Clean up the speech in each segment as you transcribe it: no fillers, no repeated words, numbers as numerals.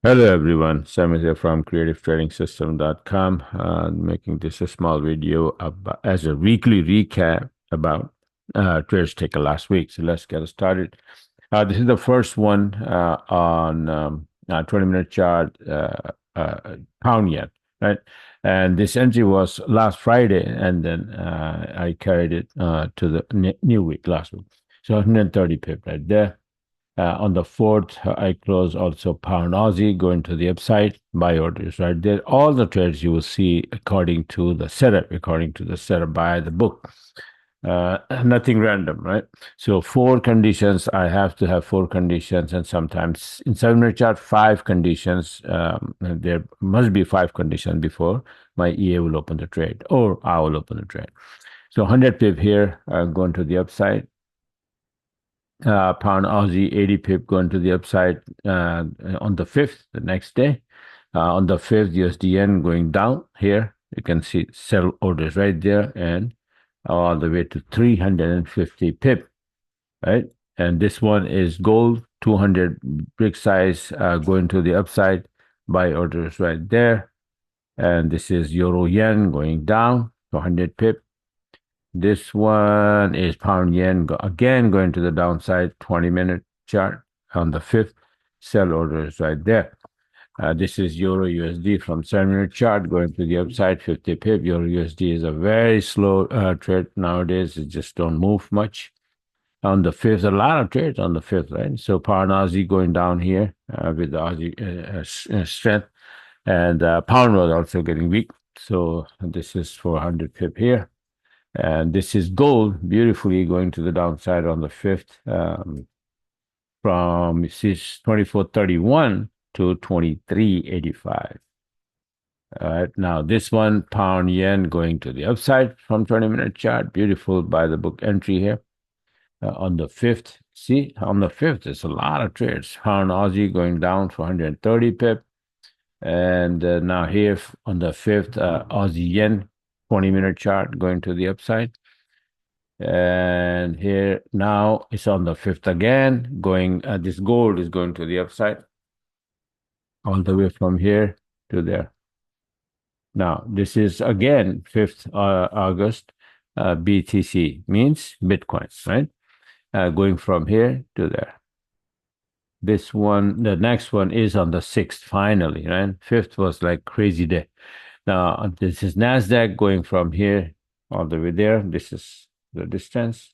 Hello everyone, Sam is here from creativetrading.system.com, making this a small video as a weekly recap about trades taken last week. So let's get started. This is the first one on 20-minute chart, pound yen, right? And this entry was last Friday, and then I carried it to the new week last week. So 130 pip right there. On the fourth, I close also pound Aussie going to the upside. Buy orders right there. All the trades you will see according to the setup by the book. Nothing random, right? So four conditions. I have to have four conditions, and sometimes in 7-minute chart, five conditions. There must be five conditions before my EA will open the trade, or I will open the trade. So 100 pip here, going to the upside. Pound Aussie 80 pip going to the upside on the 5th, the next day. On the 5th, USDN going down here. You can see sell orders right there and all the way to 350 pip, right? And this one is gold, 200 brick size going to the upside. Buy orders right there. And this is Euro Yen going down to 100 pip. This one is pound yen again going to the downside, 20-minute chart on the 5th. Sell order is right there. This is Euro USD from 7-minute chart going to the upside, 50 pip. Euro USD is a very slow trade nowadays. It just don't move much. On the 5th, a lot of trades on the 5th, right? So pound Aussie going down here with the Aussie strength. And pound was also getting weak. So this is 400 pip here. And this is gold beautifully going to the downside on the 5th from 24.31 to 23.85. Now this one, pound yen going to the upside from 20-minute chart. Beautiful by the book entry here on the 5th. See, on the 5th, there's a lot of trades. Pound Aussie going down for 130 pip. And now here on the 5th, Aussie yen 20-minute chart going to the upside. And here now it's on the 5th again, going, this gold is going to the upside all the way from here to there. Now, this is again 5th August, BTC means Bitcoin, right? Going from here to there. This one, the next one is on the 6th, finally, right? 5th was like crazy day. Now, this is NASDAQ going from here all the way there. This is the distance.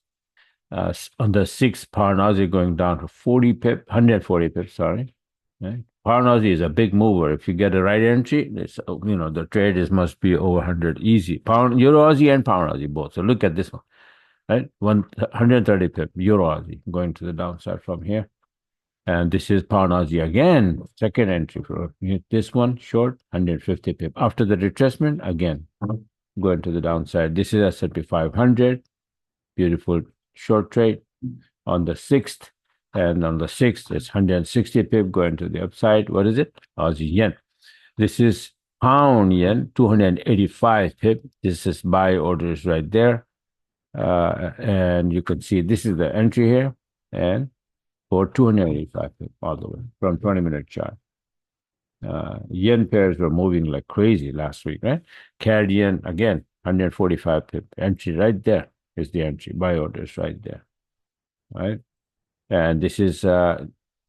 On the 6th, pound Aussie going down to 40 pip, 140 pips, sorry. Right? Pound Aussie is a big mover. If you get the right entry, it's, the trade must be over 100 easy. Pound, Euro Aussie and pound Aussie both. So look at this one, right? 130 pip, Euro Aussie going to the downside from here. And this is pound Aussie again, second entry for this one, short, 150 pip. After the retracement, again, going to the downside. This is S&P 500, beautiful short trade on the 6th. And on the 6th, it's 160 pip going to the upside. What is it? Aussie yen. This is pound yen, 285 pip. This is buy orders right there. And you can see this is the entry here. And for 285 pip all the way from 20-minute chart. Yen pairs were moving like crazy last week, right? CAD yen, again, 145 pip. Entry right there is the entry. Buy orders right there, right? And this is,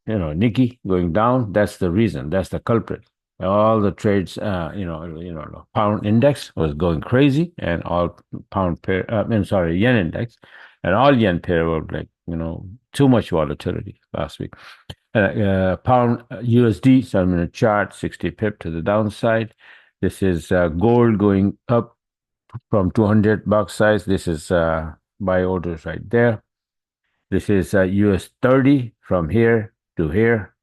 Nikki going down. That's the reason. That's the culprit. All the trades, pound index was going crazy, and all pound pair, yen index, and all yen pair were like, too much volatility last week. Pound USD 7-minute chart, 60 pip to the downside. This is gold going up from 200 bucks size. This is buy orders right there. This is US 30 from here to here.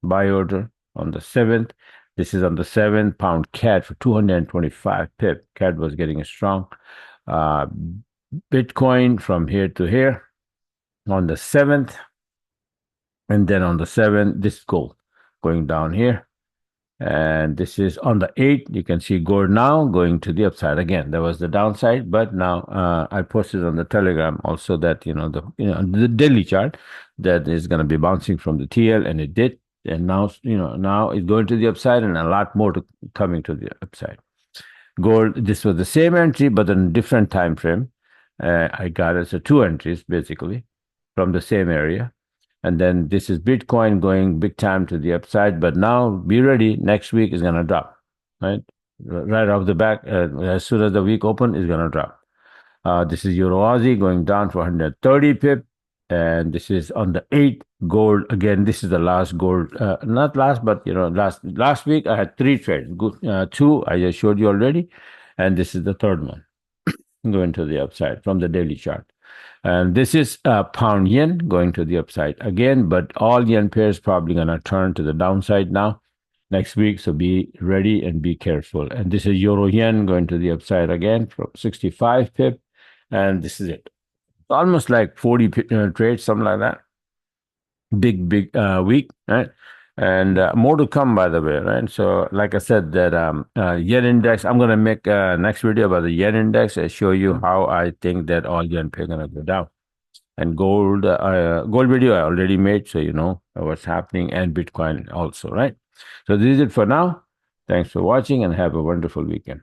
Buy order on the 7th. This is on the 7th, pound CAD for 225 pip. CAD was getting strong. Bitcoin from here to here on the 7th. And then on the 7th, this gold going down here. And this is on the 8th. You can see gold now going to the upside again. There was the downside, but now I posted on the Telegram also that the daily chart that is going to be bouncing from the TL, and it did. And now, now it's going to the upside and a lot more coming to the upside. Gold, this was the same entry, but in a different time frame. I got it. So two entries basically from the same area. And then this is Bitcoin going big time to the upside. But now be ready. Next week is going to drop, right? Right off the back, as soon as the week open, is going to drop. This is Euro Aussie going down for 130 pip. And this is on the 8 gold. Again, this is the last gold. Not last, but last week I had 3 trades. Two I just showed you already. And this is the third one going to the upside from the daily chart. And this is pound yen going to the upside again, but all yen pairs probably going to turn to the downside now next week. So be ready and be careful. And this is euro yen going to the upside again from 65 pip. And this is it. Almost like 40 trades, something like that. Big week, right? And more to come, by the way, right? So, like I said, that yen index, I'm going to make next video about the yen index and show you how I think that all yen pair going to go down. And gold video I already made, so you know what's happening, and Bitcoin also, right? So this is it for now. Thanks for watching and have a wonderful weekend.